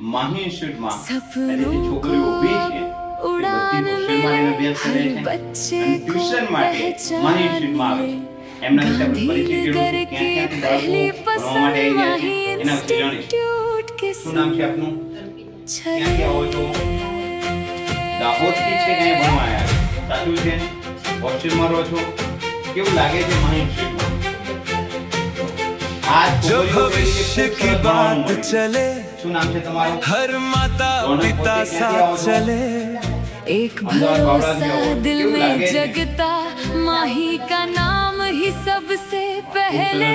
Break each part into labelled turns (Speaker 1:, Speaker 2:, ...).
Speaker 1: માહી ઇન્સ્ટિટ્યૂટમાં આજે જે છોકરીઓ ઊભી છે એ બધી હોસ્ટેલમાં રહીને અભ્યાસ કરે છે અને ટ્યુશન માટે માહી ઇન્સ્ટિટ્યૂટમાં આવે છે। એમના વિશે આપણે પરિચય કર્યો, ક્યાં ક્યાંથી બાળકો ભણવા માટે આવી ગયા છે એના વિશે જાણીશું। શું નામ છે આપનું? ક્યાંથી આવો છો? દાહોદથી છે કે ભણવા આવ્યા છો? સાચું છે? હોસ્ટેલમાં રહો છો? કેવું લાગે છે માહી ઇન્સ્ટિટ્યૂટમાં?
Speaker 2: जो भविष्य की बात चले
Speaker 1: શું નામ છે તમારું?
Speaker 2: हर माता पिता साथ चले
Speaker 3: एक भरोसा दिल में जगता माही का नाम ही सबसे पहले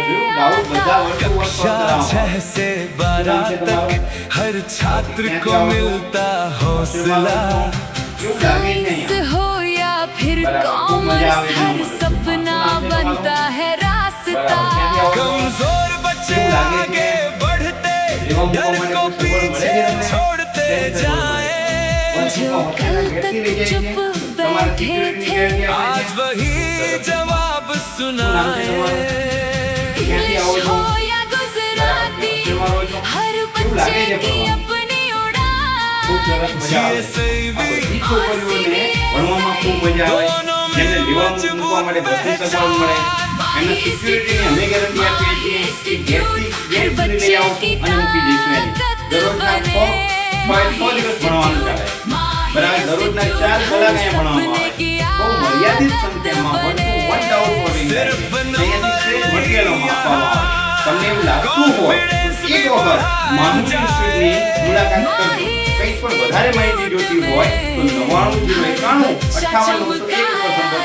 Speaker 2: कक्षा 6 से 12 तक हर छात्र को मिलता हौसला
Speaker 1: કેવું લાગે છે અહીંયા?
Speaker 3: साइंस हो या फिर कॉमर्स हर सपना बनता है रास्ता
Speaker 2: कमजोर बच्चे आगे बढ़ते डर को पीछे छोड़ते जाए
Speaker 3: जो कल तक चुप बैठे थे
Speaker 2: आज वही जवाब सुनाए
Speaker 3: इंग्लिश हो या गुजराती हर बच्चे की अपनी उड़ान
Speaker 2: जिए सही
Speaker 1: ઈ છોકરીઓને ભણવામાં ખૂબ મજા આવે, જેમને લેવા મૂકવા માટે બધી સગવડ મળે, એમને સિક્યુરિટીની અમે ગેરંટી આપીએ છીએ કે ઘેરથી ગેટ સુધી લઈ આવો અને મૂકી જઈશું એને। દરરોજના 6 દિવસ ભણવાનું ચાલે, બરાબર? દરરોજના 4 કલાક અહીંયા ભણવામાં આવે, બહુ મર્યાદિત સંખ્યામાં 1 to 1 hour બોર્ડિંગ થાય છે। અહીંયાથી સ્ટ્રેટ મટીરિયલોમાં આપવામાં આવે। તમને એવું લાગતું હોય તો એક વખત માહી ઇન્સ્ટિટ્યૂટની મુલાકાત કરજો। કંઈ પણ વધારે માહિતી જોઈતી હોય તો 99 091 58 901 પર સંપર્ક કરી શકો।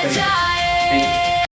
Speaker 1: Thank you.